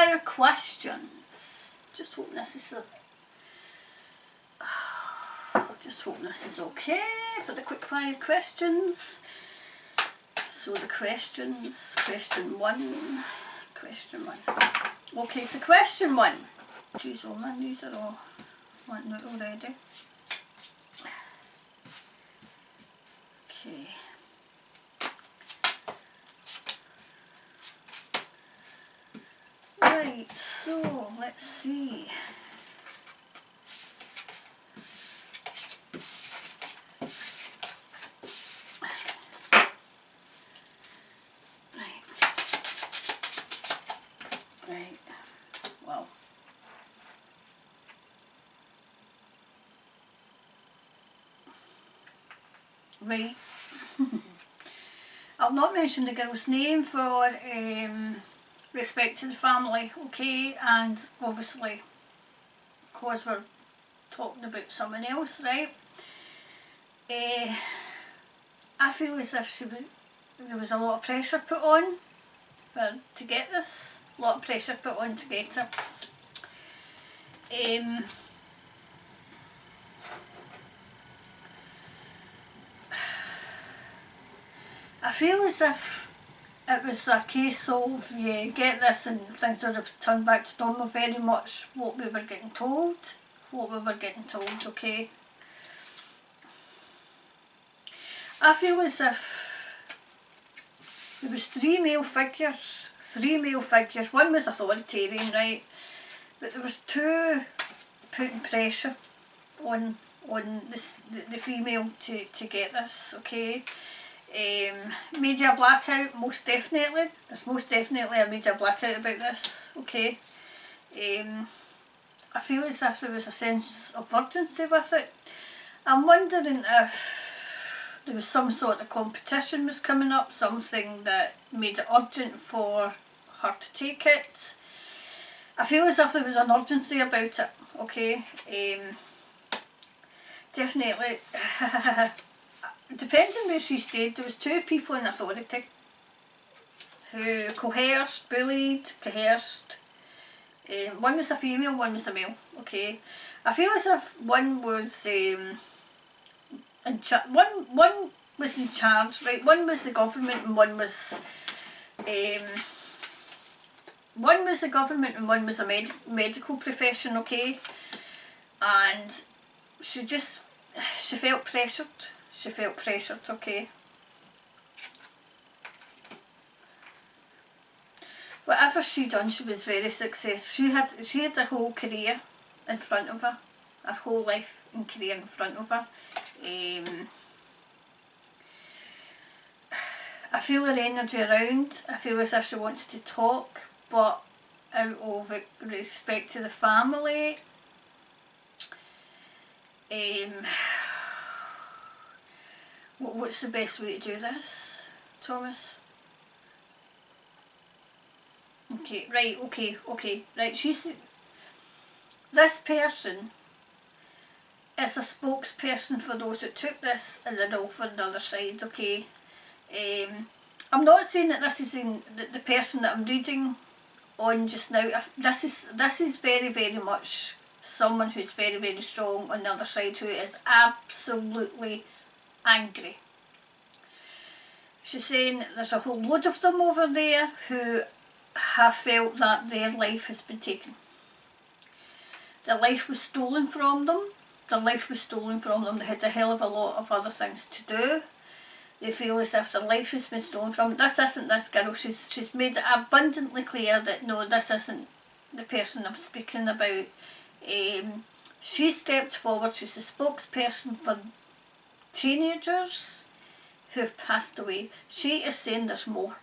fire questions. Just hoping this is just hoping this is okay for the quick fire questions. So the questions, question one. Okay, so question one. Jeez, oh man, these are all wanting it already. Okay. Right, so let's see. Right, well. Right. I'll not mention the girl's name for respect to the family, okay, and obviously because we're talking about someone else, right? I feel as if there was a lot of pressure put on to get this, a lot of pressure put on to get it. I feel as if it was a case of, yeah, get this and things would have turned back to normal, very much what we were getting told, okay. I feel as if there was three male figures, one was authoritarian, right, but there was two putting pressure on the female to get this, okay. Media blackout, most definitely. There's most definitely a media blackout about this, okay. I feel as if there was a sense of urgency with it. I'm wondering if there was some sort of competition was coming up, something that made it urgent for her to take it. I feel as if there was an urgency about it, okay. Definitely. Depending where she stayed, there was two people in authority who coerced, bullied, one was a female, one was a male, okay. I feel as if one was one was in charge, right, one was the government and one was the government and one was a medical profession, okay, and she felt pressured. Okay. Whatever she done, she was very successful. She had a whole career in front of her, her whole life and career in front of her. I feel her energy around. I feel as if she wants to talk, but out of respect to the family. What's the best way to do this, Thomas? Okay, right, right, this person is a spokesperson for those that took this and then over on the other side, okay. I'm not saying that this is the person that I'm reading on just now. This is very, very much someone who's very, very strong on the other side, who is absolutely angry. She's saying there's a whole load of them over there who have felt that their life has been taken. Their life was stolen from them. They had a hell of a lot of other things to do. They feel as if their life has been stolen from them. This isn't this girl. She's made it abundantly clear that no, this isn't the person I'm speaking about. She stepped forward. She's a spokesperson for teenagers who've passed away. She is saying there's more.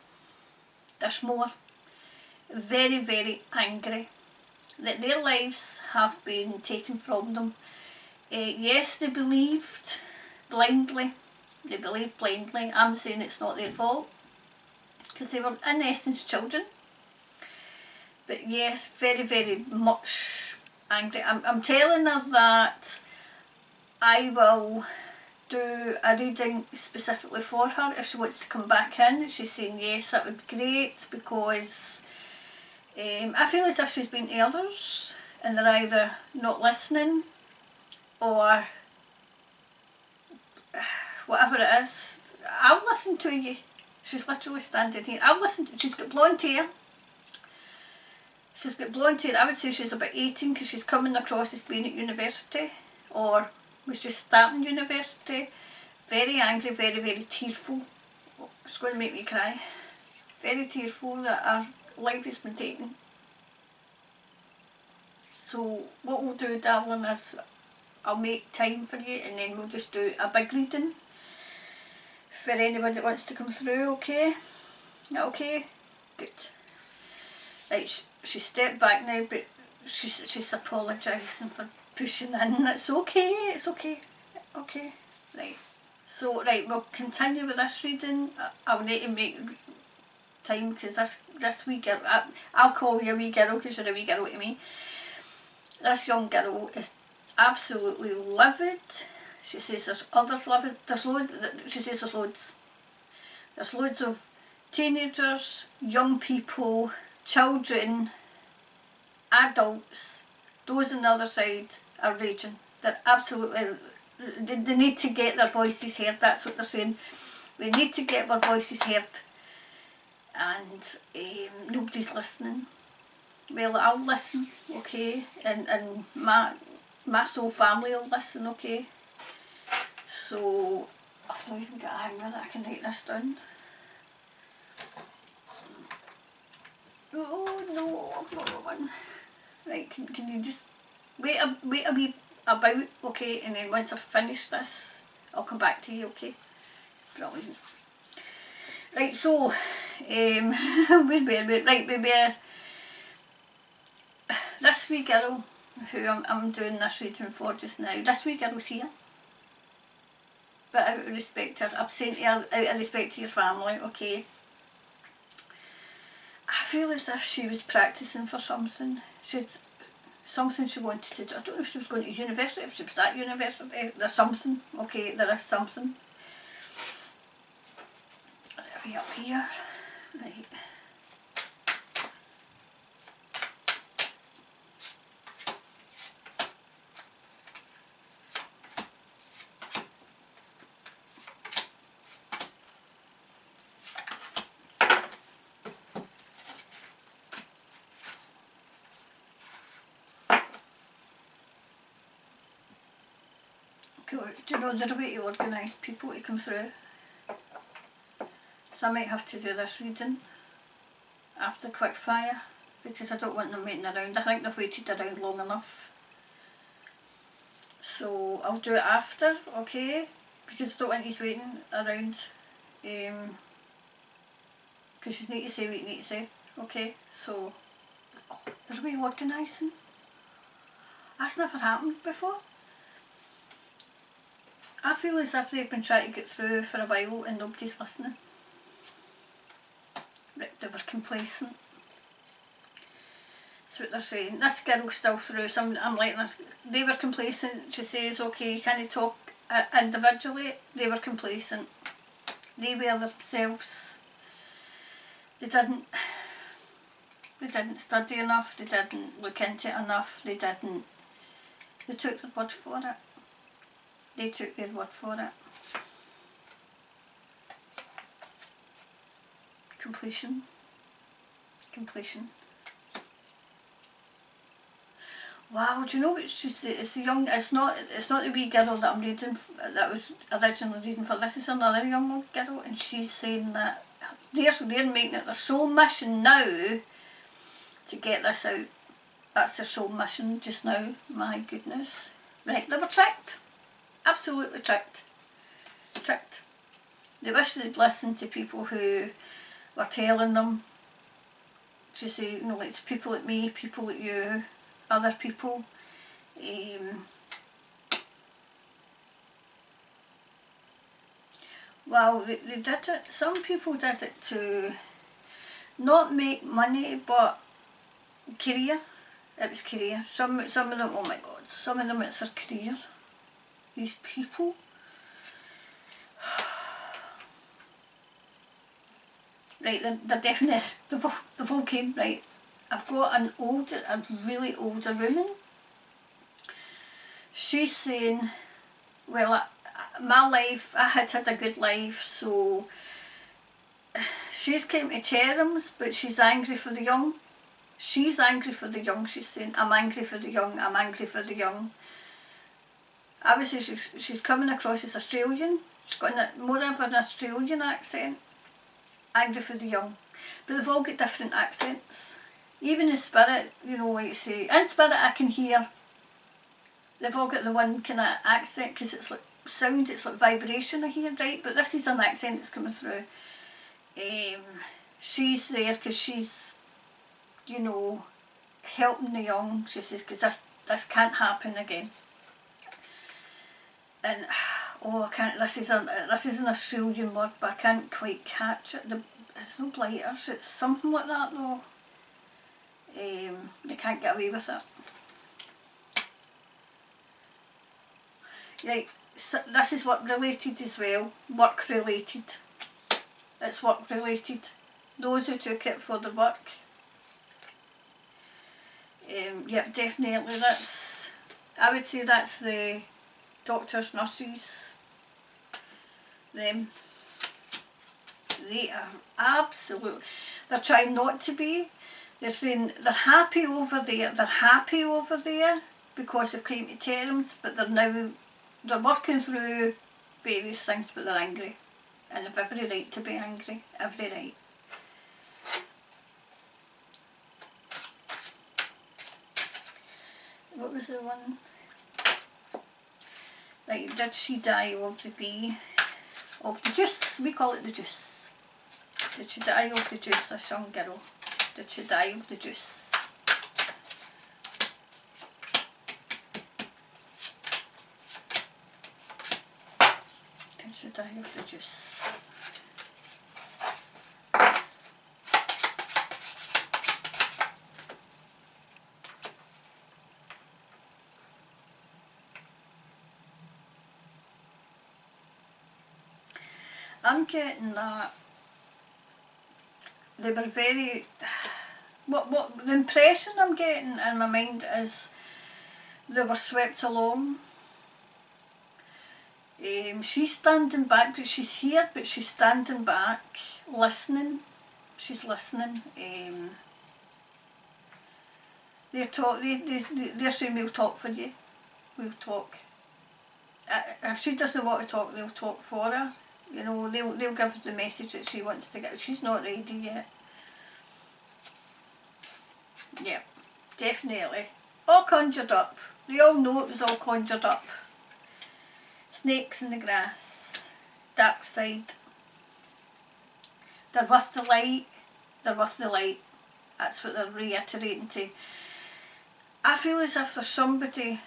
Very, very angry that their lives have been taken from them. Yes, they believed blindly. I'm saying it's not their fault because they were in essence children. But yes, very, very much angry. I'm telling her that I will do a reading specifically for her if she wants to come back in. She's saying yes, that would be great, because I feel as if she's been to others and they're either not listening or whatever it is. I'll listen to you. She's literally standing here. I'll listen to. She's got blonde hair. She's got blonde hair. I would say she's about 18 because she's coming across as being at university or was just starting university. Very angry, very, very tearful. Oh, it's going to make me cry. Very tearful that her life has been taken. So what we'll do, darling, is I'll make time for you and then we'll just do a big reading for anybody that wants to come through, okay? Okay? Good. Right, she stepped back now, but she's apologising for pushing in. It's okay, it's okay. Okay, right. So, right, we'll continue with this reading. I'll need to make time because this wee girl, I'll call you a wee girl because you're a wee girl to me. This young girl is absolutely livid. She says there's others livid. There's loads. She says there's loads. There's loads of teenagers, young people, children, adults. Those on the other side are raging. They're absolutely. They need to get their voices heard. That's what they're saying. We need to get our voices heard. And nobody's listening. Well, I'll listen, okay, and my soul family will listen, okay. So I've not even got a hanger that I can write this down. Oh no, I've not got one. Right, can you just wait a wee about, okay, and then once I've finished this, I'll come back to you, okay. Brilliant. Right, so we were this wee girl who I'm doing this reading for just now, this wee girl's here. But out of respect to her, I'm saying to her, out of respect to your family, okay. I feel as if she was practising for something. She's something she wanted to do. I don't know if she was going to university, if she was at university. There's something, okay, there is something. Are we up here? Right. Do you know they're a way to organise people to come through? So I might have to do this reading after quick fire because I don't want them waiting around. I think they've waited around long enough. So I'll do it after, okay? Because I don't want he's waiting around. Because you need to say what you need to say, okay? So they're a way organising. That's never happened before. I feel as if they've been trying to get through for a while and nobody's listening. They were complacent. That's what they're saying. This girl's still through. I'm like this. They were complacent. She says, okay, can you talk individually? They were complacent. They were themselves. They didn't study enough. They didn't look into it enough. They took their word for it. They took their word for it. Completion. Wow, do you know what she's? It's the young. It's not the wee girl that I'm reading. That was originally reading for. This is another young girl, and she's saying that they're making it their sole mission now to get this out. That's their sole mission just now. My goodness. Right, they were tricked. Absolutely tricked. They wish they'd listened to people who were telling them to say, you know, it's people like me, people like you, other people. Well, they did it, some people did it to not make money but career. It was career. Some of them, oh my god, some of them it's their career. These people. Right, they're definitely, they've all came, right. I've got a really older woman. She's saying, well, my life, I had a good life, so she's came to terms, but she's angry for the young. She's angry for the young, she's saying, I'm angry for the young, I'm angry for the young. I would say she's coming across as Australian. She's got more of an Australian accent. Angry for the young. But they've all got different accents. Even in spirit, you know, like say, in spirit I can hear, they've all got the one kind of accent, because it's like sound, it's like vibration I hear, right? But this is an accent that's coming through. She's there because she's, you know, helping the young, she says, because this can't happen again. And oh, I can't. This is an Australian word, but I can't quite catch it. It's no blighters. It's something like that though. They can't get away with it. Right. So this is work related as well. Work related. It's work related. Those who took it for the work. Yep, definitely. I would say that's the doctors, nurses, them. They are absolute. They're trying not to be. They're saying they're happy over there. They're happy over there because they've come to terms, but they're working through various things, but they're angry, and they've every right to be angry. Every right. What was the one? Right, did she die of the juice? We call it the juice. Did she die of the juice, this young girl? Did she die of the juice? Did she die of the juice? I'm getting that they were very, what the impression I'm getting in my mind is they were swept along. She's standing back, but she's here, but she's standing back, listening. She's listening. They're saying we'll talk for you. We'll talk. If she doesn't want to talk, they'll talk for her. You know, they'll give her the message that she wants to get. She's not ready yet. Yeah, definitely. All conjured up. We all know it was all conjured up. Snakes in the grass. Dark side. They're worth the light. They're worth the light. That's what they're reiterating to. I feel as if there's somebody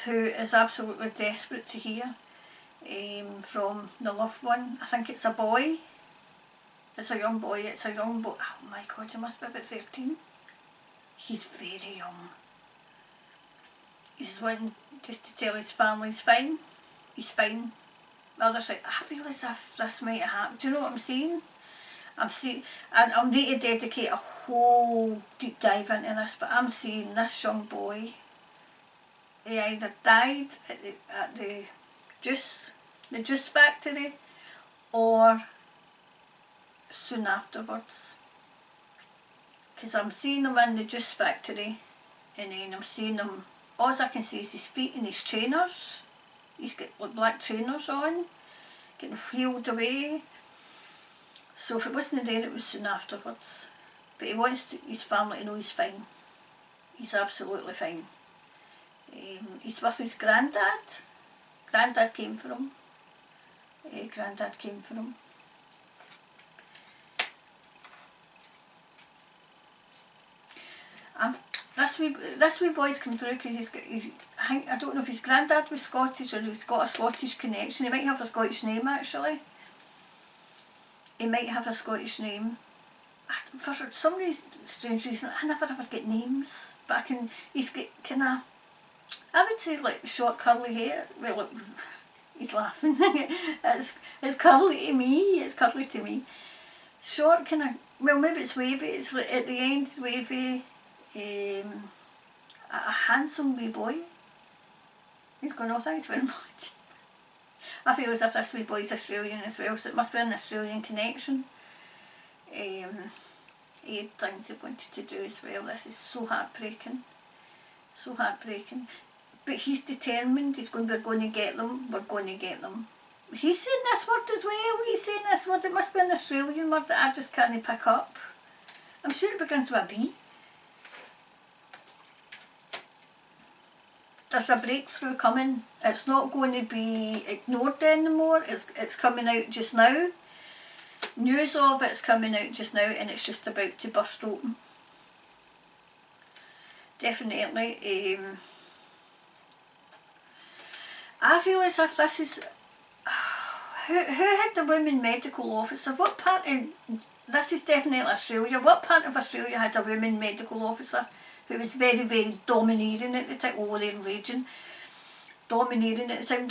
who is absolutely desperate to hear from the loved one. I think it's a boy. It's a young boy. It's a young boy. Oh my God, he must be about 13. He's very young. He's wanting just to tell his family he's fine. He's fine. The other side, I feel as if this might happen. Do you know what I'm saying? I'm saying, and I'll need to dedicate a whole deep dive into this, but I'm saying this young boy, he either died at the juice factory, or soon afterwards. Because I'm seeing him in the juice factory, and then I'm seeing him, all I can see is his feet and his trainers. He's got like black trainers on, getting wheeled away. So if it wasn't there, it was soon afterwards. But he wants his family to know he's fine. He's absolutely fine. He's with his granddad. Granddad came for him. Granddad came for him. This wee boy's come through because I don't know if his granddad was Scottish or he's got a Scottish connection. He might have a Scottish name actually. He might have a Scottish name. For some reason, strange reason, I never ever get names. But he's got kind of, I would say like short curly hair. Well, look, he's laughing. It's curly to me. It's curly to me. Short kind of well, maybe it's wavy, it's at the end, it's wavy, a handsome wee boy. He's going, oh, thanks very much. I feel as if this wee boy's Australian as well, so it must be an Australian connection. He had things he wanted to do as well. This is so heartbreaking. So heartbreaking. But he's determined, he's going, we're going to get them, we're going to get them. He's saying this word as well, he's saying this word, it must be an Australian word that I just can't pick up. I'm sure it begins with a B. There's a breakthrough coming. It's not going to be ignored anymore. It's coming out just now. News of it's coming out just now, and it's just about to burst open. Definitely. I feel as if this is... Who had the women medical officer? What part of... This is definitely Australia. What part of Australia had a women medical officer who was very, very domineering at the time? Oh, they're raging. Domineering at the time.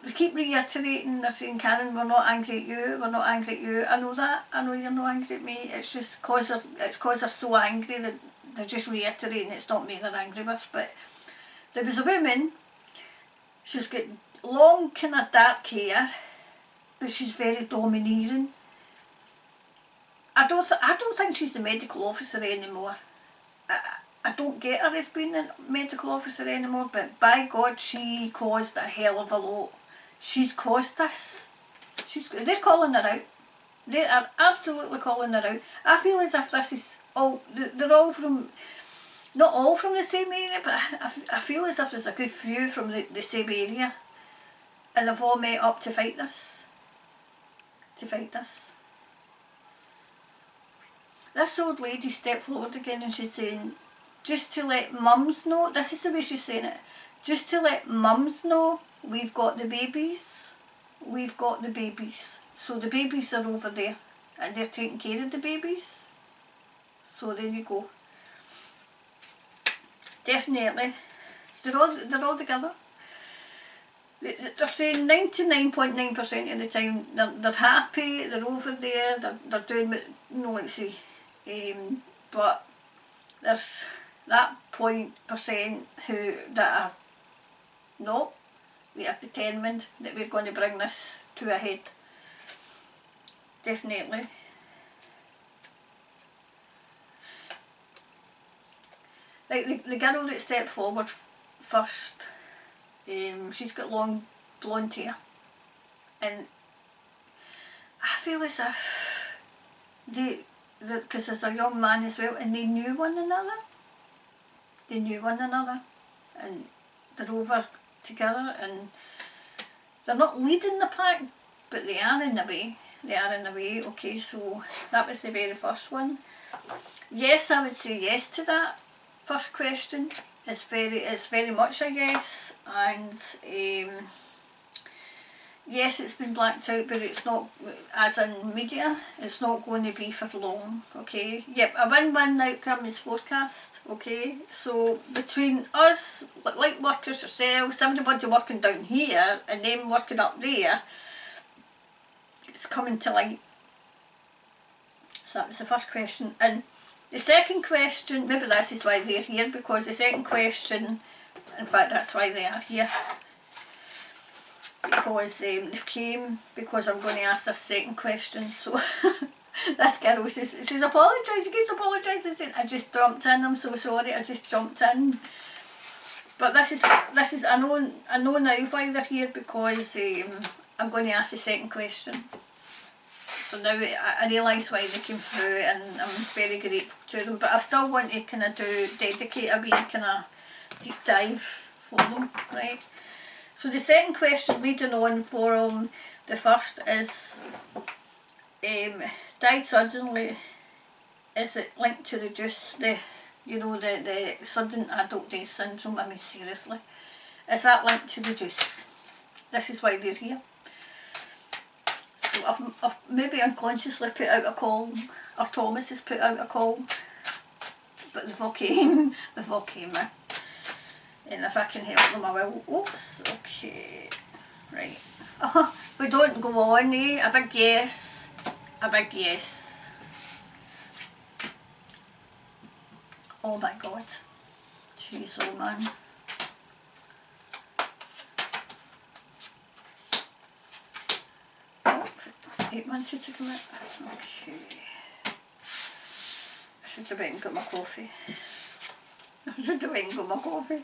They keep reiterating, they're saying, Karen, we're not angry at you, we're not angry at you. I know that, I know you're not angry at me. It's just cause they're so angry that they're just reiterating it's not me they're angry with. But there was a woman, she's got long kind of dark hair, but she's very domineering. I don't think she's a medical officer anymore. I don't get her as being a medical officer anymore, but by God, she caused a hell of a lot. She's caused this. They're calling her out. They are absolutely calling her out. I feel as if this is all, they're all from, not all from the same area, but I feel as if there's a good few from the same area. And they've all met up to fight this. This old lady stepped forward again and she's saying, just to let mums know, this is the way she's saying it, just to let mums know, we've got the babies, we've got the babies. So the babies are over there and they're taking care of the babies. So there you go. Definitely. They're all together. They're saying 99.9% of the time they're happy, they're over there, they're doing what, let's see. But there's that 0% who that are, no, we are determined that we're going to bring this to a head. Definitely. Like the girl that stepped forward first, she's got long blonde hair, and I feel as if because there's a young man as well, and they knew one another. And they're over together, and they're not leading the pack, but they are in a way. Okay, so that was the very first one. Yes, I would say yes to that first question. It's very much a yes, and yes, it's been blacked out, but it's not, as in media, it's not going to be for long, okay? Yep, a win-win outcome is forecast, okay? So between us, like workers yourselves, everybody working down here, and them working up there, it's coming to light. So that was the first question. And the second question, maybe this is why they're here, because the second question, in fact that's why they are here. Because they've came because I'm going to ask this second question. So this girl, she's apologised, she keeps apologising, saying, I just jumped in, I'm so sorry, I just jumped in. But this is I know now why they're here, because I'm going to ask the second question. So now I realise why they came through, and I'm very grateful to them. But I still want to kind of dedicate a wee kind of deep dive for them, right? So the second question, leading on from the first, is died suddenly. Is it linked to the juice, the sudden adult death syndrome? I mean, seriously, is that linked to the juice? This is why they're here. So I've maybe unconsciously put out a call, or Thomas has put out a call, but they've all came, in. And if I can help them I will. Oops, okay, right. We don't go on, eh? A big yes, Oh my god. Jeez, oh man. Oh, 8 minutes to come out. Okay. I should have went and got my coffee. I should have went and got my coffee.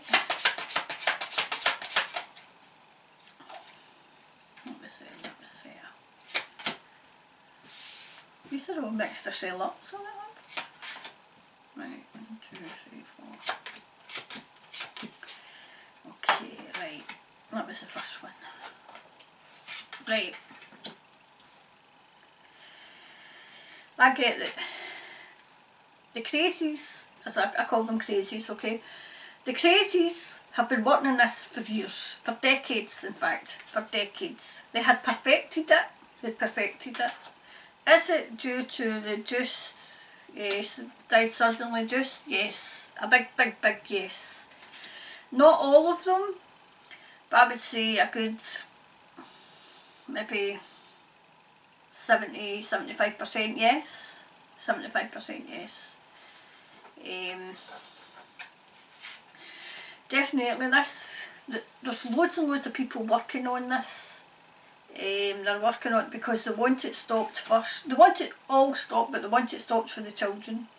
Let me see. These are all mixed yourself up, so that one. Right, 1, 2, 3, 4. Okay, right. That was the first one. Right. I get it. The crazies, as I call them crazies, okay? The crazies have been working on this for years, for decades in fact, for decades. They had perfected it, Is it due to the juice? Yes. Died suddenly juice? Yes. A big yes. Not all of them, but I would say a good, maybe 75% yes. 75% yes. Definitely there's loads and loads of people working on this. They're working on it because they want it stopped first. They want it all stopped, but they want it stopped for the children.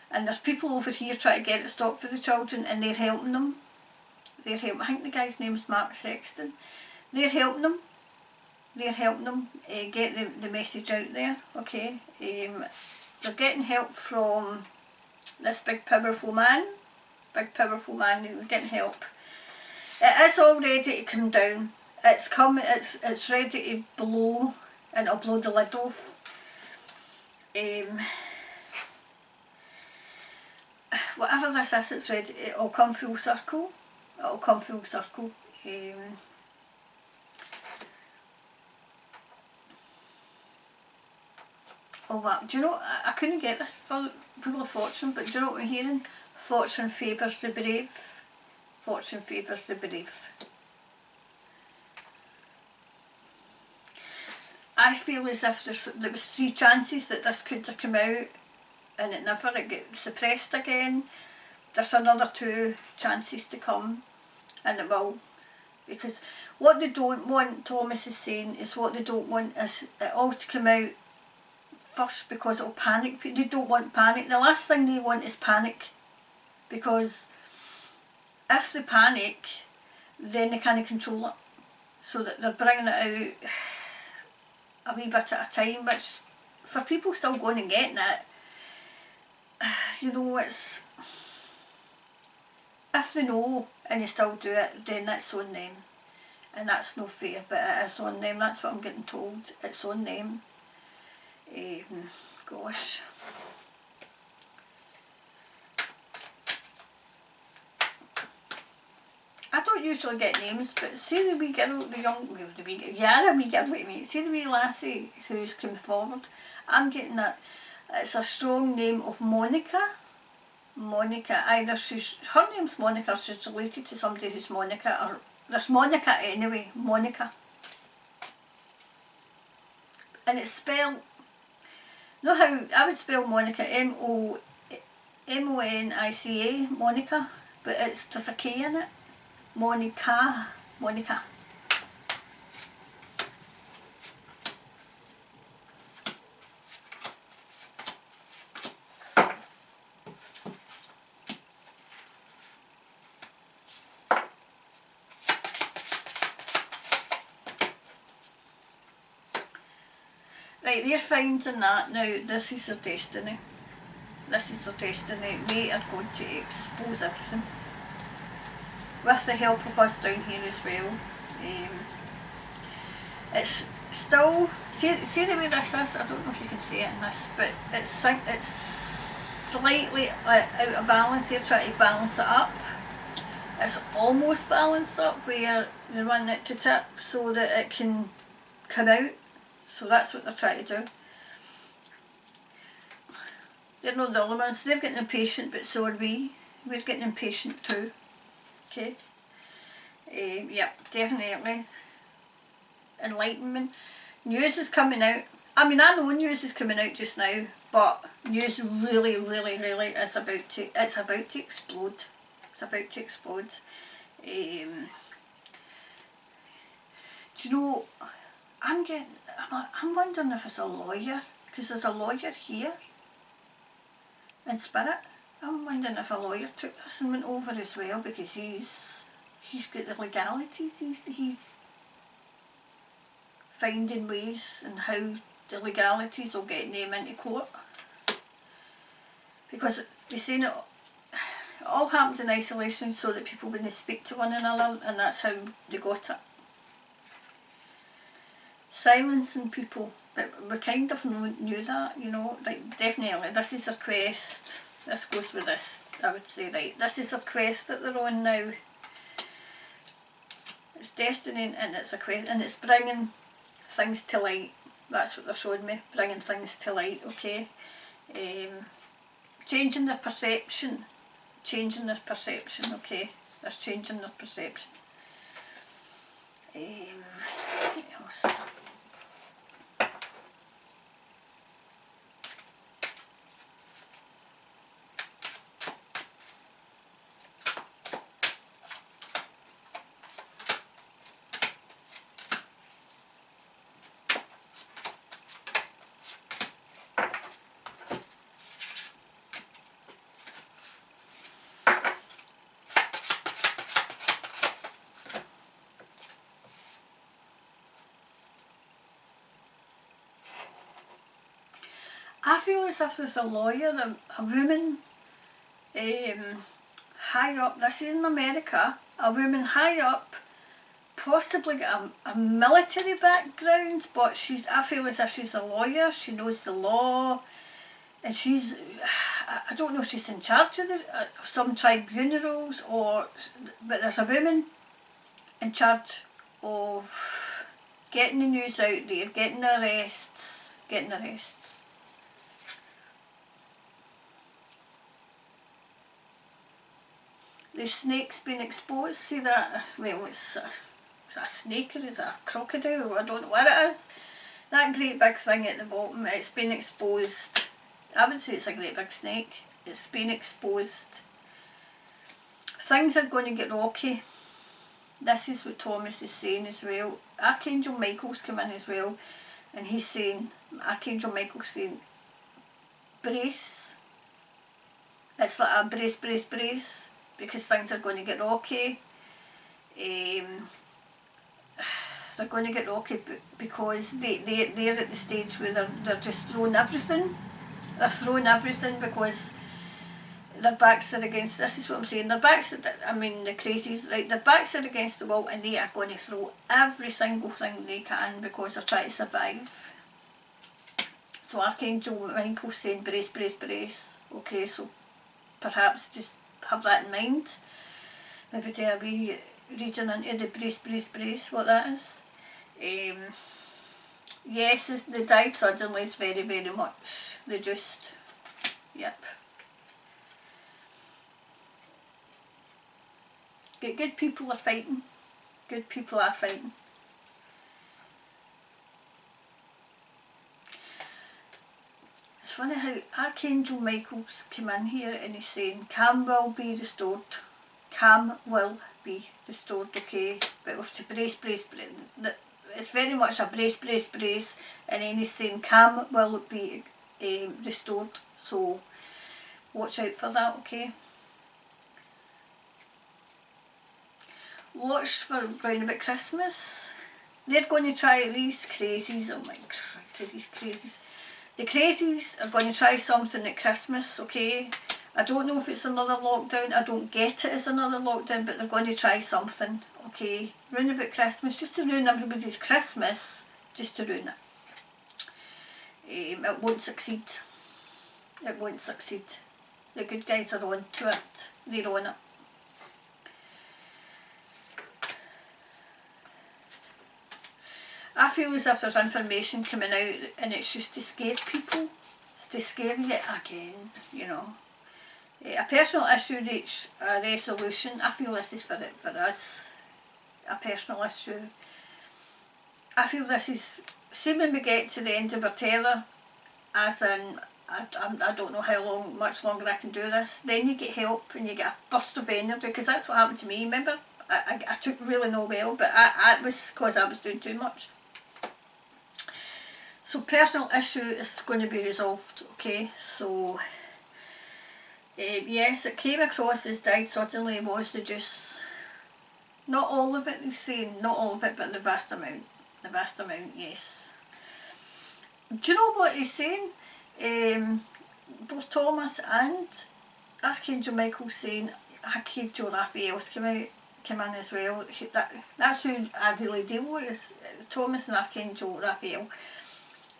And there's people over here trying to get it stopped for the children, and they're helping them. I think the guy's name's Mark Sexton. They're helping them. Get the message out there, okay? They're getting help from this big powerful man. They're getting help. It is all ready to come down. It's coming, it's ready to blow, and it'll blow the lid off. Whatever this is, it's ready, it'll come full circle. Oh wow, do you know, I couldn't get this for Wheel of Fortune, but do you know what we're hearing? Fortune favours the brave. Fortune favours the brave. I feel as if there was 3 chances that this could have come out and it got suppressed again. There's another 2 chances to come, and it will. Because what they don't want, Thomas is saying, is what they don't want is it all to come out first, because it'll panic. They don't want panic. The last thing they want is panic, because if they panic, then they can't control it. So that they're bringing it out a wee bit at a time, which for people still going and getting it, you know, it's, if they know and they still do it, then that's on them, and that's no fair, but it is on them. That's what I'm getting told. It's on them. Gosh. I don't usually get names, but see the wee girl, the wee girl, wait a minute, see the wee lassie who's come forward, I'm getting that. It's a strong name of Monica. Either her name's Monica, she's related to somebody who's Monica, or there's Monica anyway, Monica. And it's spelled, know how I would spell Monica, M-O-N-I-C-A, Monica, but there's a K in it. Monica. Right, they're finding that now. This is their destiny. They are going to expose everything, with the help of us down here as well. It's still, see the way this is, I don't know if you can see it in this, but it's slightly out of balance. They're trying to balance it up. It's almost balanced up where they run it to tip so that it can come out. So that's what they're trying to do. They're not the only ones. They're getting impatient, but so are we. We're getting impatient too. Okay. Yeah, definitely. Enlightenment. News is coming out. I mean, I know news is coming out just now, but news really, really, really is about to, it's about to explode. It's about to explode. Do you know, I'm wondering if it's a lawyer, because there's a lawyer here in spirit. I'm wondering if a lawyer took this and went over as well, because he's got the legalities. He's finding ways and how the legalities will get them into court. Because they say it all happened in isolation so that people wouldn't speak to one another, and that's how they got it. Silencing people, but we kind of knew that, you know, like definitely this is their quest. This goes with this, I would say, right, this is their quest that they're on now. It's destiny and it's a quest, and it's bringing things to light. That's what they're showing me, bringing things to light, okay. Changing their perception, okay. That's changing their perception. What else? I feel as if there's a lawyer, a woman high up, this is in America, a woman high up, possibly got a military background, but I feel as if she's a lawyer, she knows the law, and she's, I don't know if she's in charge of some tribunals, but there's a woman in charge of getting the news out there, getting the arrests. The snake's been exposed, see that, well it's a snake or is it a crocodile, I don't know what it is. That great big thing at the bottom, it's been exposed. I would say it's a great big snake. It's been exposed. Things are going to get rocky. This is what Thomas is saying as well. Archangel Michael's come in as well, and he's saying, Archangel Michael's saying, brace. It's like a brace, because things are going to get rocky. They're going to get rocky because they're at the stage where they're just throwing everything. They're throwing everything because their backs are against, this is what I'm saying, their backs, I mean the crazies, right, their backs are against the wall, and they are going to throw every single thing they can because they're trying to survive. So Archangel Michael's saying brace, okay, so perhaps just have that in mind. Maybe do a wee reading into the brace, what that is. Yes, they died suddenly, it's very, very much. They just, yep. Good people are fighting. Good people are fighting. It's funny how Archangel Michael's come in here and he's saying, calm will be restored. Calm will be restored, okay? But we have to brace. It's very much a brace, and then he's saying calm will be restored. So watch out for that, okay? Watch for round about Christmas. They're going to try these crazies, oh my god, these crazies. The crazies are going to try something at Christmas, okay? I don't know if it's another lockdown, I don't get it as another lockdown, but they're going to try something, okay? Round about Christmas, just to ruin everybody's Christmas, just to ruin it. It won't succeed. It won't succeed. The good guys are on to it. They're on it. I feel as if there's information coming out and it's just to scare people. It's to scare you again, you know. A personal issue reach a resolution. I feel this is for us. A personal issue. I feel this is see when we get to the end of our tether, as in, I don't know how long, much longer I can do this, then you get help and you get a burst of energy, because that's what happened to me. Remember, I took really no well, but it was because I was doing too much. So personal issue is going to be resolved, okay? So yes, it came across as died suddenly was the juice. Not all of it, he's saying, not all of it, but the vast amount. The vast amount, yes. Do you know what he's saying? Both Thomas and Archangel Michael saying Archangel Raphael's came in as well. That's who I really deal with, is Thomas and Archangel Raphael.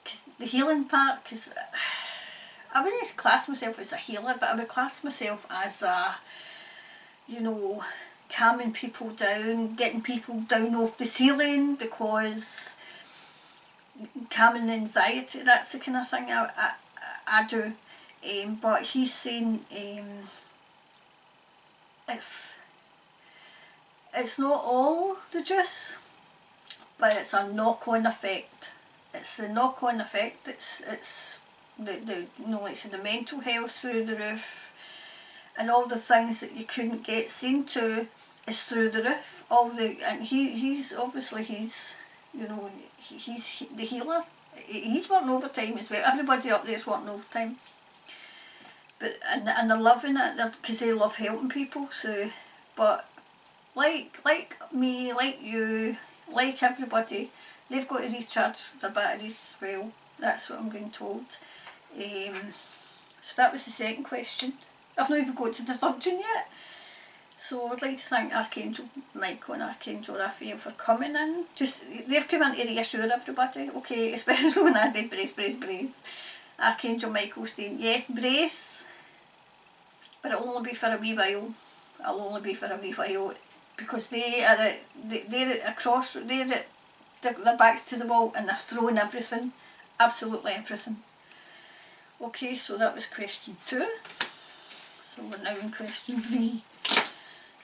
Cause the healing part, because I wouldn't class myself as a healer, but I would class myself as a, you know, calming people down, getting people down off the ceiling, because calming the anxiety, that's the kind of thing I do. But he's saying it's not all the juice, but it's a knock-on effect. It's the knock-on effect. It's the you know, like the mental health through the roof, and all the things that you couldn't get seen to is through the roof. And he's obviously you know, he's the healer. He's working overtime as well. Everybody up there's working overtime. But and they're loving it, because they love helping people. So, but like me, like you, like everybody, they've got to recharge their batteries as well. That's what I'm being told. So that was the second question. I've not even got to the third one yet. So I'd like to thank Archangel Michael and Archangel Raphael for coming in. They've come in to reassure everybody, okay, especially when I said brace, brace, brace. Archangel Michael saying, yes, brace, but it'll only be for a wee while. It'll only be for a wee while, because they're at their backs to the wall, and they're throwing everything, absolutely everything. Okay, so that was question 2. So we're now in question 3.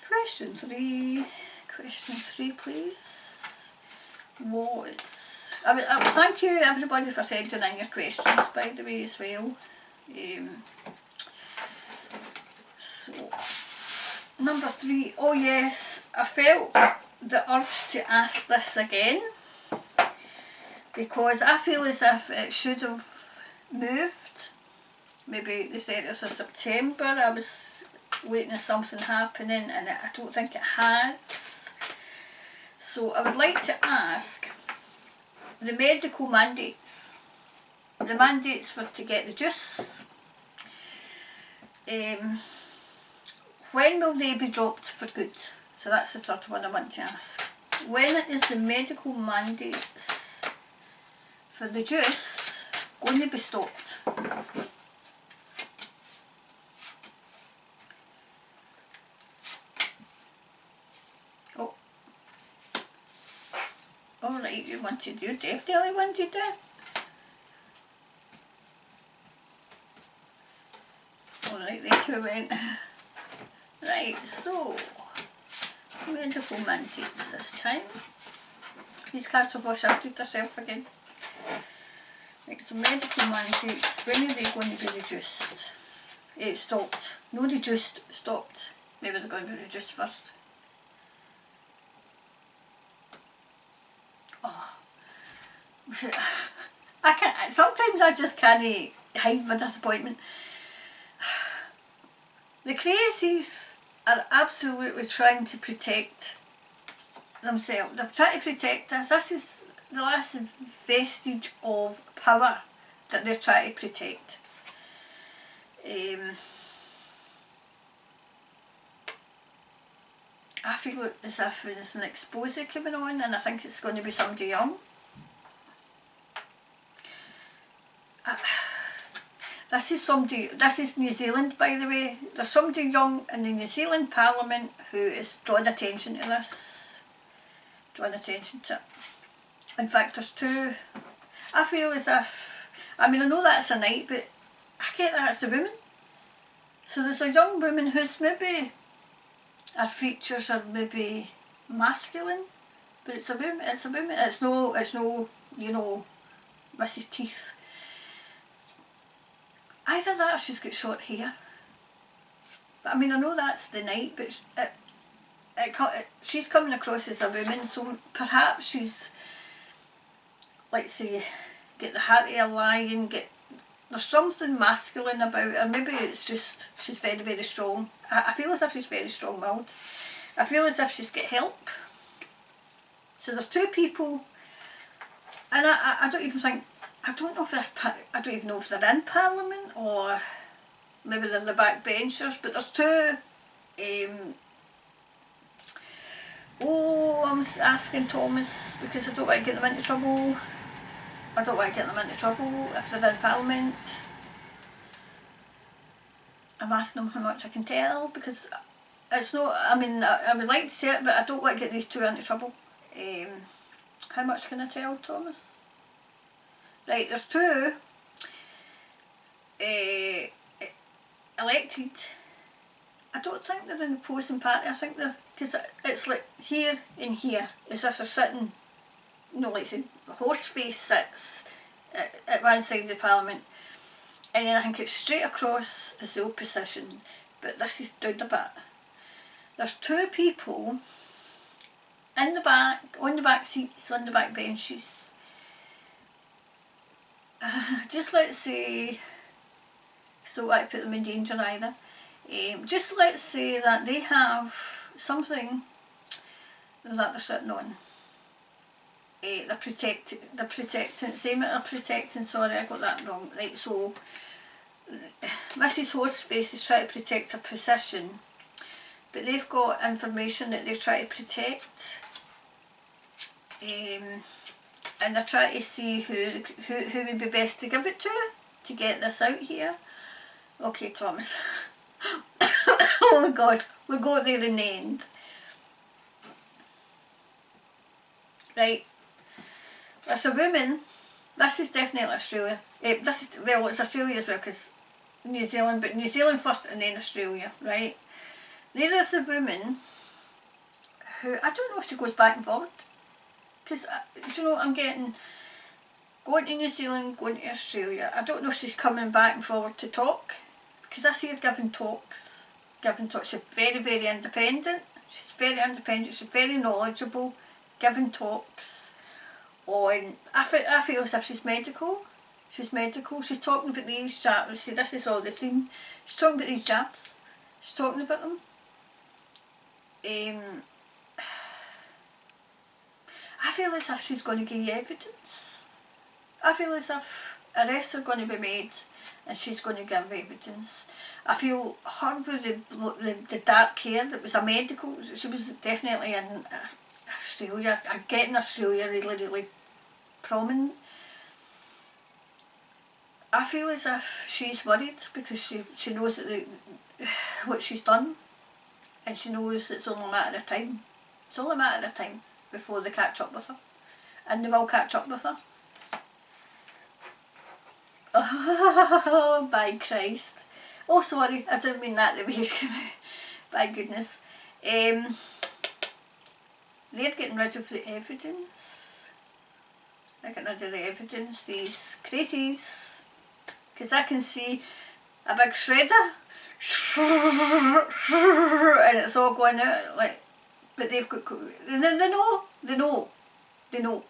Question 3, please. Thank you everybody for sending in your questions, by the way, as well. So, number 3, oh yes, I felt the urge to ask this again, because I feel as if it should have moved. Maybe the 30th of September, I was waiting for something happening, and I don't think it has. So I would like to ask the medical mandates, the mandates for to get the juice. When will they be dropped for good? So that's the third one I want to ask. When is the medical mandates for the juice going to be stopped? Oh, alright, you definitely wanted it. Alright, they two went. Right, so medical mandates this time. These cards have all shifted themselves again. Right, so medical mandates, when are they going to be reduced? Stopped. No, reduced, stopped. Maybe they're going to be reduced first. Oh, I can't. Sometimes I just can't hide my disappointment. The crazies are absolutely trying to protect themselves. They're trying to protect us. This is the last vestige of power that they're trying to protect. I feel as if there's an exposure coming on, and I think it's going to be somebody young. This is New Zealand, by the way. There's somebody young in the New Zealand Parliament who is drawing attention to this. Drawing attention to it. In fact, there's two. I feel as if, I mean, I know that's a knight, but I get that it's a woman. So there's a young woman who's maybe, her features are maybe masculine, but it's a woman. It's no, you know, Mrs. Teeth. Either that or she's got short hair. But I mean, I know that's the night, but she's coming across as a woman, so perhaps she's, let's say, get the heart of a lion, there's something masculine about her. Maybe it's just she's very, very strong. I feel as if she's very strong-willed. I feel as if she's got help. So there's two people, and I don't even think, I don't even know if they're in Parliament or maybe they're the backbenchers, but there's two, I'm asking Thomas because I don't want to get them into trouble. I don't want to get them into trouble if they're in Parliament. I'm asking them how much I can tell because it's not, I mean, I would like to say it, but I don't want to get these two into trouble. How much can I tell, Thomas? Right, there's two elected. I don't think they're in the opposing party. I think they're, because it's like here and here, as if they're sitting, you know, like say Horseface sits at one side of the Parliament, and then I think it's straight across as the opposition, but this is down a bit. There's two people in the back, on the back seats, on the back benches. Just let's say, so I put them in danger either. Just let's say that they have something that they're sitting on. They're protecting, sorry, I got that wrong. Right, so Mrs. Horseface is trying to protect her position, but they've got information that they're trying to protect. And they're trying to see who would be best to give it to get this out here. Okay, Thomas. Oh my gosh, we got there in the end. Right, there's a woman, this is definitely Australia. This is, well, it's Australia as well because New Zealand, but New Zealand first and then Australia, right? There is a woman who, I don't know if she goes back and forward. Because, you know, I'm getting, going to New Zealand, going to Australia. I don't know if she's coming back and forward to talk. Because I see her giving talks. She's very, very independent. She's very independent. She's very knowledgeable. Giving talks on, I feel as if she's medical. She's medical. She's talking about these jabs. See, this is all the theme. She's talking about these jabs. She's talking about them. I feel as if she's going to give you evidence. I feel as if arrests are going to be made and she's going to give evidence. I feel her with the dark hair, that was a medical, she was definitely in Australia, getting Australia really, really prominent. I feel as if she's worried because she knows that what she's done, and she knows it's only a matter of time. It's only a matter of time before they catch up with her, and they will catch up with her. Oh, by Christ. Oh, sorry, I didn't mean that the way it's coming out. By goodness. They're getting rid of the evidence. They're getting rid of the evidence, these crazies. Because I can see a big shredder. And it's all going out, like, but they've got, they know.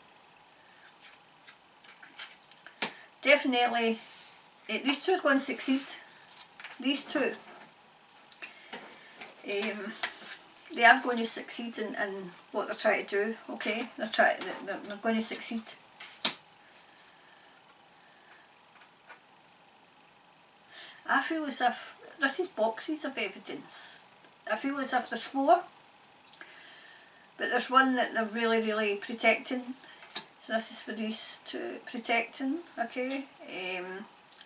Definitely, these two are going to succeed. These two. They are going to succeed in what they're trying to do, okay? They're going to succeed. I feel as if, this is boxes of evidence. I feel as if there's 4, but there's one that they're really, really protecting. So this is for these two protecting, okay?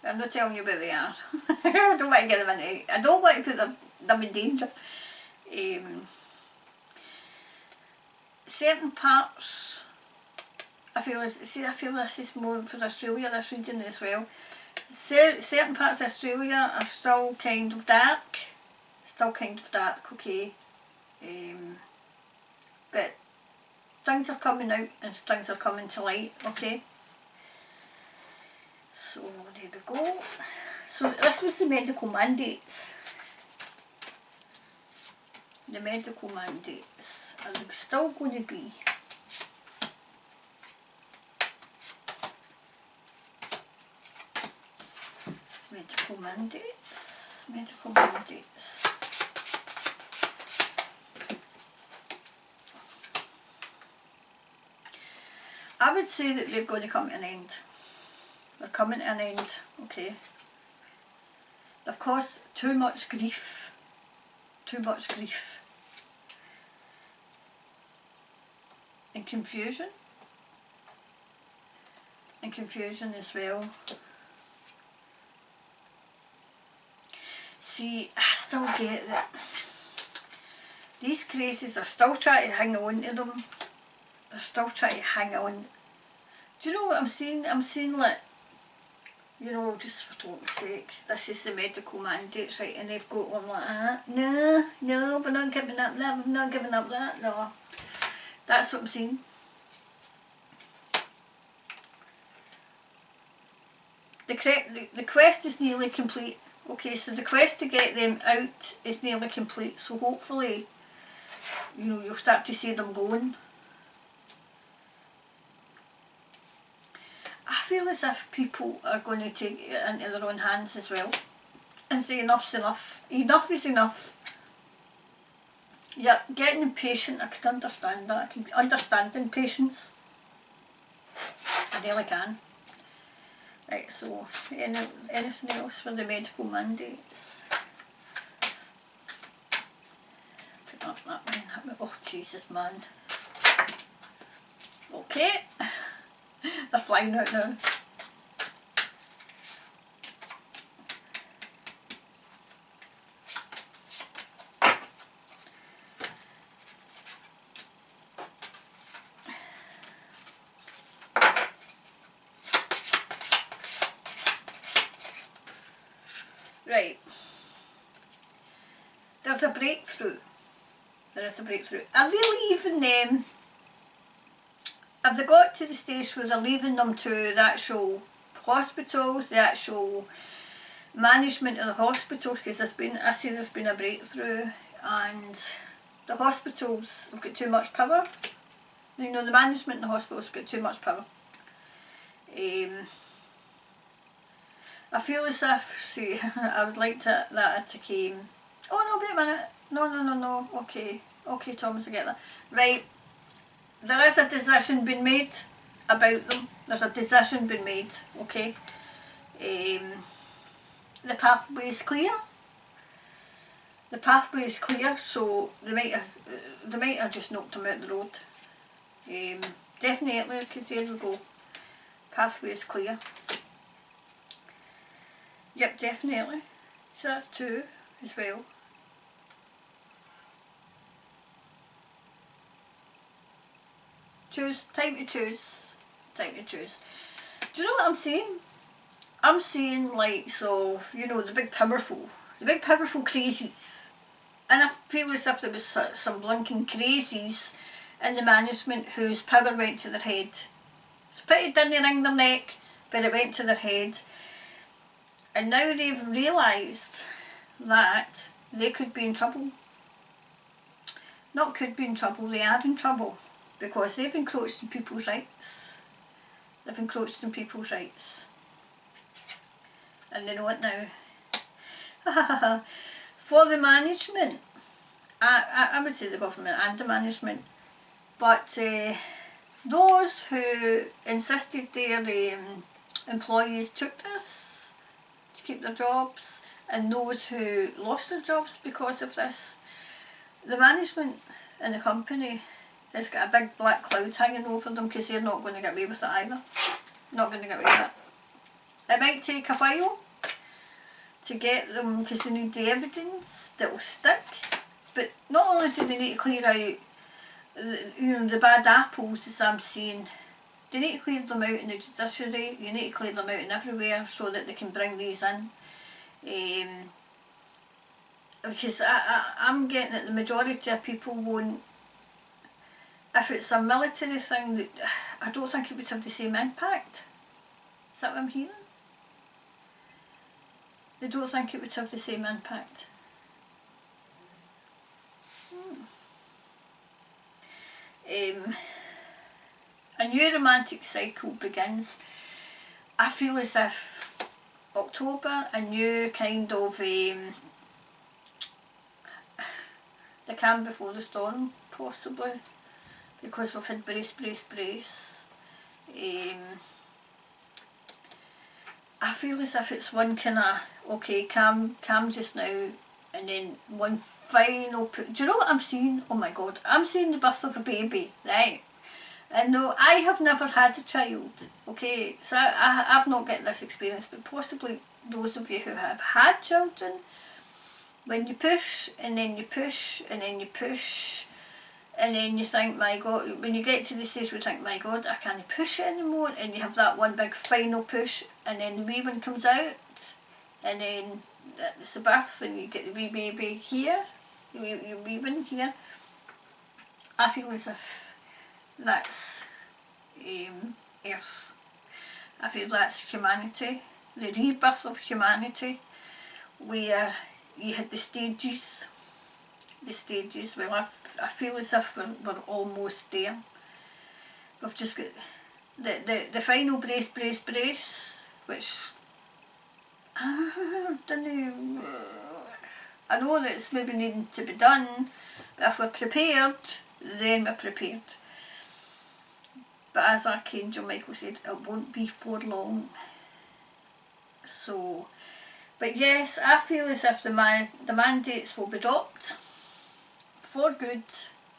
I'm not telling you where they are. I don't want to get them in. I don't want to put them in danger. Certain parts, I feel this is more for Australia, this reading as well. Certain parts of Australia are still kind of dark. Okay. But things are coming out and things are coming to light, okay? So there we go. So this was the medical mandates. The medical mandates are still going to be medical mandates. Medical mandates. I would say that they're going to come to an end. They're coming to an end, okay. They've caused too much grief. Too much grief. And confusion. And confusion as well. See, I still get that these crazies are still trying to hang on to them. They're still trying to hang on. Do you know what I'm saying? I'm saying, like, you know, just for talk's sake, this is the medical mandates, right, and they've got one like that. No, no, we're not giving up that, we're not giving up that, no. That's what I'm saying. The quest is nearly complete. Okay, so the quest to get them out is nearly complete, so hopefully, you know, you'll start to see them going. I feel as if people are going to take it into their own hands as well and say enough's enough. Enough is enough. Yeah, getting impatient, I can understand that. I can understand impatience. I really can. Right, so anything else for the medical mandates? Pick up that one. Oh Jesus, man. Okay. They're flying out now. Right. There's a breakthrough. There is a breakthrough. Are they leaving them? Have they got to the stage where they're leaving them to the actual hospitals, the actual management of the hospitals? Because I see there's been a breakthrough, and the hospitals have got too much power. You know, the management in the hospitals have got too much power. I feel as if, see, I would like that to came. Oh no, wait a minute. No. Okay, Thomas, I get that. Right. There is a decision being made about them. There's a decision being made, okay? The pathway is clear. The pathway is clear, so they might have just knocked them out the road. Definitely, because there we go. Pathway is clear. Yep, definitely. So that's 2 as well. Choose, time to choose, time to choose. Do you know what I'm saying? I'm saying, like, so, you know, the big powerful crazies. And I feel as if there was some blinking crazies in the management whose power went to their head. It's a pity it didn't ring their neck, but it went to their head. And now they've realised that they could be in trouble. Not could be in trouble, they are in trouble. Because they've encroached on people's rights. They've encroached on people's rights. And they know it now. For the management, I would say the government and the management, but those who insisted their employees took this to keep their jobs, and those who lost their jobs because of this, the management in the company has got a big black cloud hanging over them, because they're not going to get away with it either. Not going to get away with it. It might take a while to get them, because they need the evidence that will stick, but not only do they need to clear out the bad apples, as I'm saying, they need to clear them out in the judiciary, you need to clear them out in everywhere so that they can bring these in. Because I'm getting that the majority of people won't. If it's a military thing, I don't think it would have the same impact. Is that what I'm hearing? They don't think it would have the same impact. A new romantic cycle begins. I feel as if October, a new kind of the calm before the storm, possibly, because we've had brace. I feel as if it's one kind of, okay, calm just now, and then one final do you know what I'm seeing? Oh my god, I'm seeing the birth of a baby, right? And no, I have never had a child, okay, so I've not got this experience, but possibly those of you who have had children, when you push, and then you push, and then you push, and then you think, my god, when you get to the stage where you think, my god, I can't push it anymore, and you have that one big final push, and then the wee one comes out, and then it's the birth, and you get the wee baby here, your wee one here. I feel as if that's Earth. I feel that's humanity, the rebirth of humanity, where you had the stages. Well, I feel as if we're almost there. We've just got the final brace, which I don't know. I know that it's maybe needing to be done, but if we're prepared, then we're prepared. But as Archangel Michael said, it won't be for long. So, but yes, I feel as if the mandates will be dropped for good,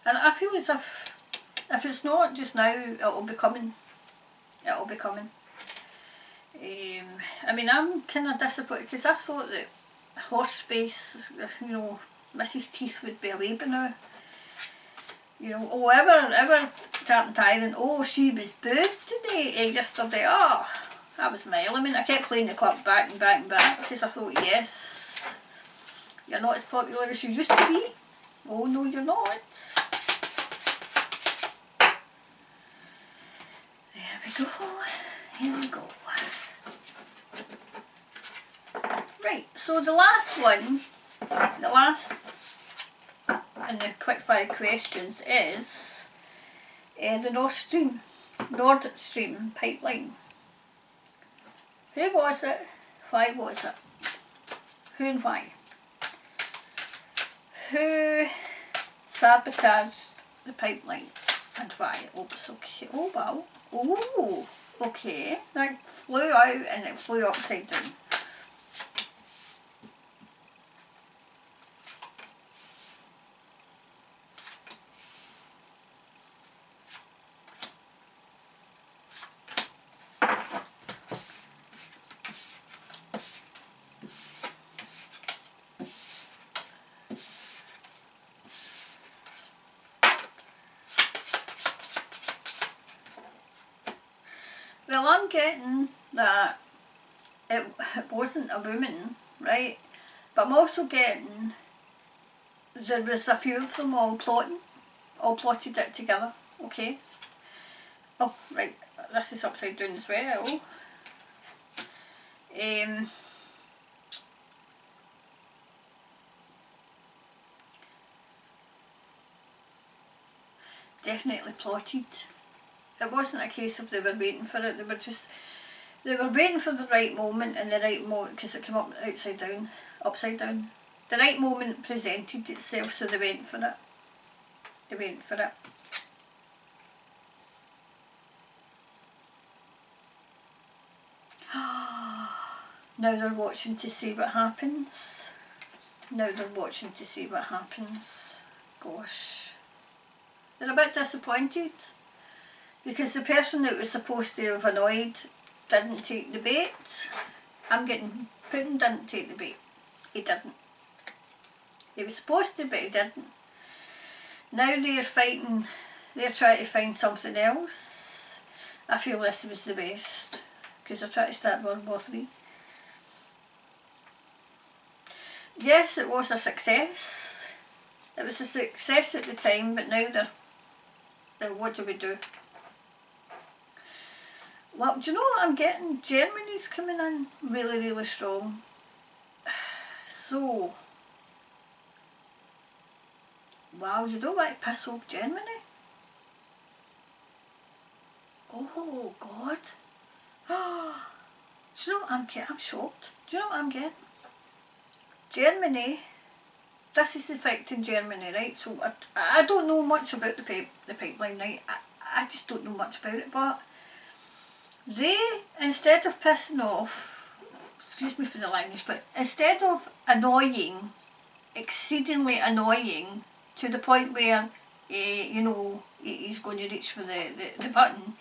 and I feel as if it's not just now, it'll be coming. I mean, I'm kind of disappointed because I thought that Horseface, you know, Mrs. Teeth would be away by now. You know, oh, ever Tartan Tyrant, oh, she was booed today, yesterday, oh, that was my element. I kept playing the clip back because I thought, yes, you're not as popular as you used to be. Oh no, you're not. There we go. Here we go. Right, so the last one, in the quickfire questions is the Nord Stream pipeline. Who was it? Why was it? Who and why? Who sabotaged the pipeline and why? Oops, okay. Oh wow. Oh, okay. That flew out and it flew upside down. Well, I'm getting that it wasn't a woman, right? But I'm also getting there was a few of them all plotted it together, okay? Oh, right, this is upside down as well. Definitely plotted. It wasn't a case of they were waiting for it, they were waiting for the right moment, and the right moment, because it came up upside down. The right moment presented itself, so they went for it. Now they're watching to see what happens. Gosh. They're a bit disappointed. Because the person that was supposed to have annoyed didn't take the bait. I'm getting Putin didn't take the bait. He didn't. He was supposed to, but he didn't. Now they're fighting, they're trying to find something else. I feel this was the best, because they're trying to start World War III. Yes, it was a success. It was a success at the time, but now they're what do we do? Well, do you know what I'm getting? Germany's coming in really, really strong. So, wow, you don't want to piss off Germany? Oh God. Do you know what I'm getting? I'm shocked. Do you know what I'm getting? Germany, this is affecting Germany, right? So I don't know much about the pipeline, right? I just don't know much about it, but they, instead of pissing off, excuse me for the language, but instead of annoying, exceedingly annoying, to the point where, you know, he's going to reach for the button,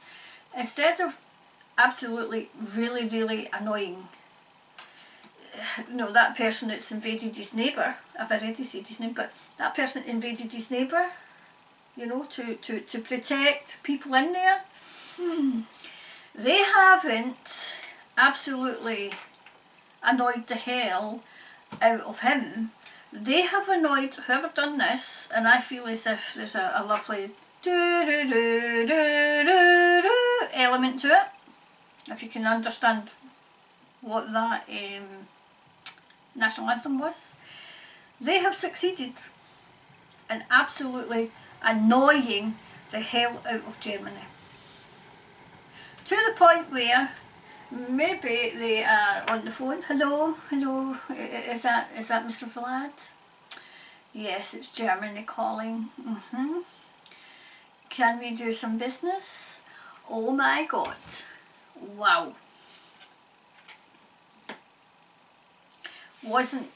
instead of absolutely really, really annoying, you know, that person that's invaded his neighbour, I've already said his name, but that person invaded his neighbour, you know, to protect people in there. They haven't absolutely annoyed the hell out of him. They have annoyed whoever done this, and I feel as if there's a lovely element to it, if you can understand what that national anthem was. They have succeeded in absolutely annoying the hell out of Germany, to the point where maybe they are on the phone. Hello, hello, is that Mr. Vlad? Yes, it's Germany calling. Can we do some business? Oh my God. Wow. Wasn't,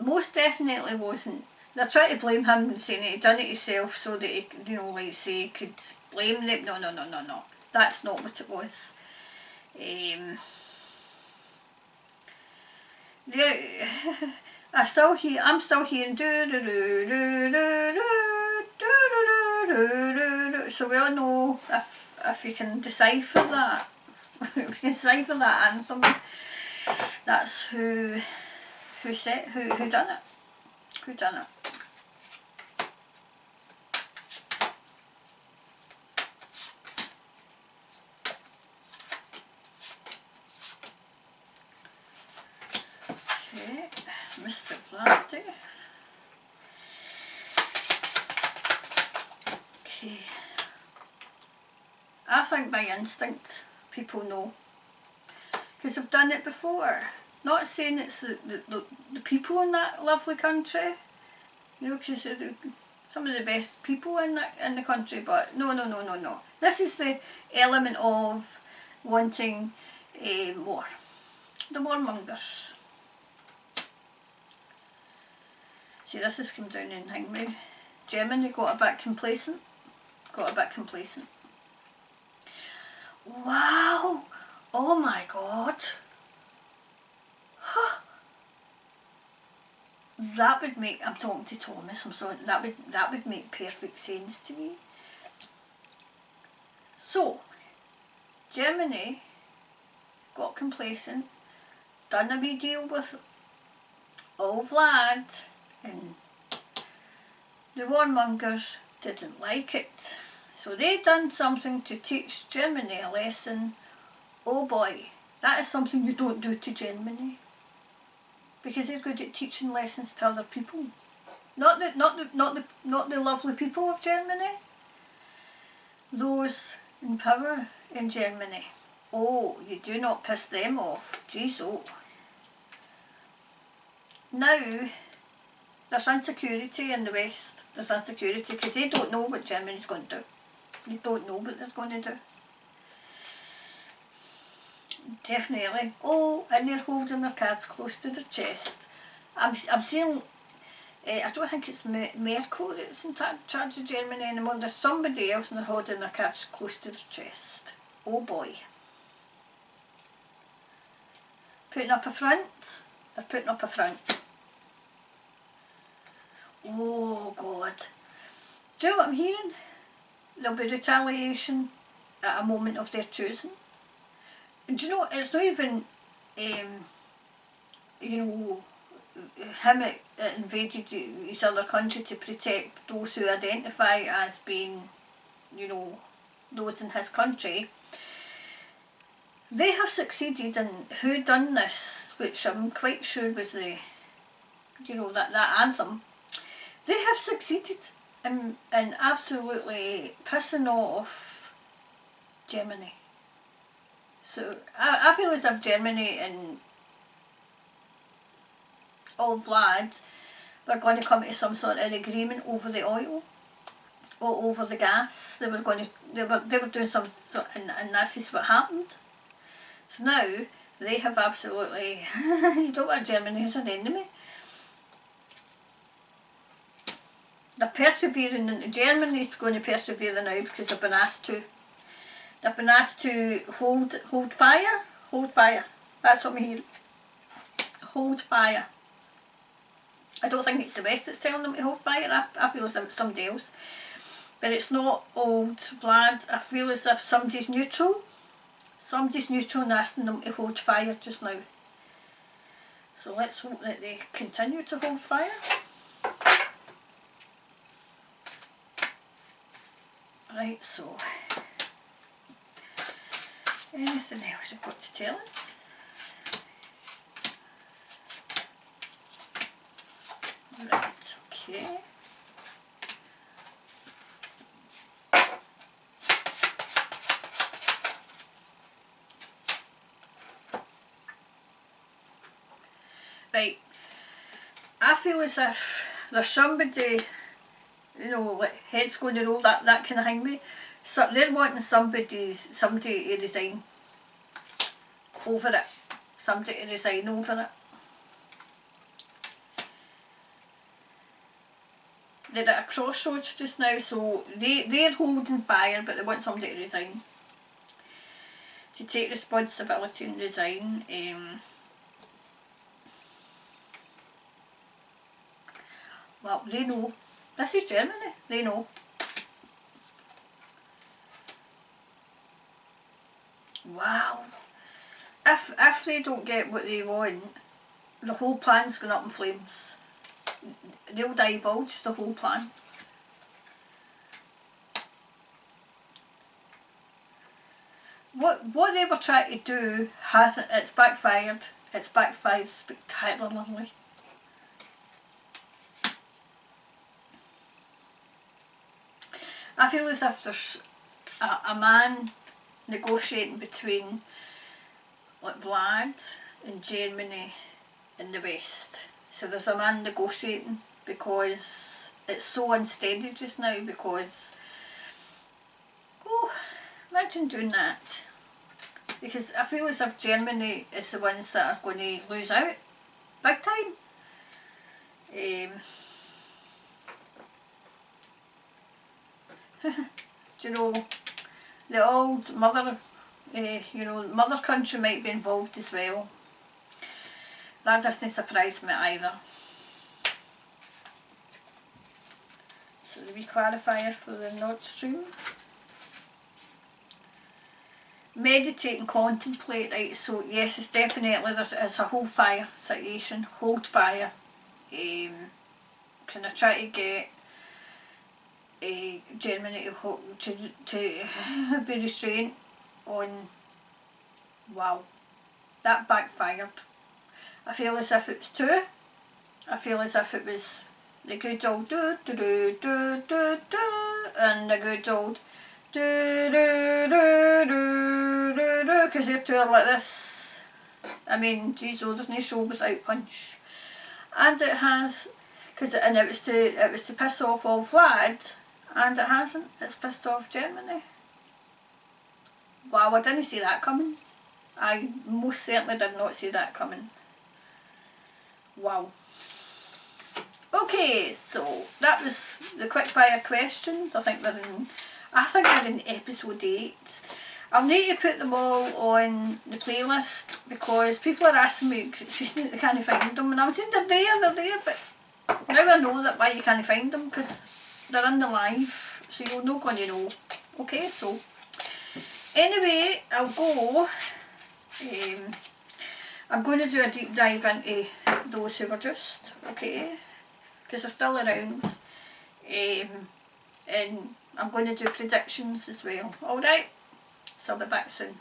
most definitely wasn't. They're trying to blame him and saying he'd done it himself so that he, you know, like say, he could blame them. No, no, no, no, no. That's not what it was. I'm still hearing do do do do do do do do. So we all know if you can decipher that, if you can decipher that anthem, that's who done it. Who done it? Okay, Mr. Vladdy. Okay. I think by instinct people know, because I've done it before. Not saying it's the people in that lovely country, you know, because some of the best people in the country, but no, no, no, no, no. This is the element of wanting more. The warmongers. See, this has come down in Hangman. Germany got a bit complacent. Wow! Oh my God! That would make, I'm talking to Thomas, I'm sorry, that would make perfect sense to me. So, Germany got complacent, done a wee deal with old Vlad, and the warmongers didn't like it. So they done something to teach Germany a lesson. Oh boy, that is something you don't do to Germany, because they're good at teaching lessons to other people. Not the lovely people of Germany. Those in power in Germany. Oh, you do not piss them off. Jeez, oh. Now, there's insecurity in the West. There's insecurity because they don't know what Germany's going to do. They don't know what they're going to do. Definitely. Oh, and they're holding their cards close to their chest. I'm seeing, I don't think it's Merkel that's in charge of Germany anymore. There's somebody else and they're holding their cards close to their chest. Oh boy. Putting up a front. They're putting up a front. Oh God. Do you know what I'm hearing? There'll be retaliation at a moment of their choosing. Do you know, it's not even, you know, him invaded his other country to protect those who identify as being, you know, those in his country. They have succeeded in who done this, which I'm quite sure was the you know, that anthem, they have succeeded in absolutely pissing off Germany. So I feel as if Germany and all Vlad were going to come to some sort of agreement over the oil or over the gas. They were doing some sort, and this is what happened. So now they have absolutely you don't want Germany as an enemy. They're persevering, and Germany's going to persevere now because they've been asked to. They've been asked to hold fire. Hold fire. That's what I'm hearing. Hold fire. I don't think it's the West that's telling them to hold fire. I feel as if it's somebody else. But it's not old Vlad. I feel as if somebody's neutral. Somebody's neutral and asking them to hold fire just now. So let's hope that they continue to hold fire. Right, so anything else you've got to tell us? Right, okay. Right, I feel as if there's somebody, you know, like head's going to roll, that kind of thing. So they're wanting somebody to resign over it. Somebody to resign over it. They're at a crossroads just now, so they're holding fire, but they want somebody to resign. To take responsibility and resign. Well, they know. This is Germany. They know. Wow. If they don't get what they want, the whole plan's going up in flames. They'll divulge the whole plan. What they were trying to do it's backfired. It's backfired spectacularly. I feel as if there's a man negotiating between like Vlad and Germany and the West. So there's a man negotiating because it's so unsteady just now because, oh, imagine doing that. Because I feel as if Germany is the ones that are going to lose out big time. Do you know, the old mother, you know, mother country might be involved as well. That doesn't surprise me either. So the wee clarifier for the Nord Stream. Meditate and contemplate, right, so yes, it's definitely, it's a hold fire situation, hold fire. Can I try to get Germany to be restrained on, wow, that backfired. I feel as if it was two. I feel as if it was the good old do do do do do do and the good old do do do do do do, because they're two are like this. I mean, geez, oh, there's no show without punch. And it has, and it was to piss off all Vlad, and it hasn't. It's pissed off Germany. Wow, I didn't see that coming. I most certainly did not see that coming. Wow. Okay, so that was the quickfire questions. I think we're in episode 8. I'll need to put them all on the playlist because people are asking me because they can't find them, and I was saying they're there, but now I know that why you can't find them, because they're in the live, so you're not going to know. Okay, so anyway, I'll go. I'm going to do a deep dive into those who were just, okay, because they're still around, and I'm going to do predictions as well. Alright, so I'll be back soon.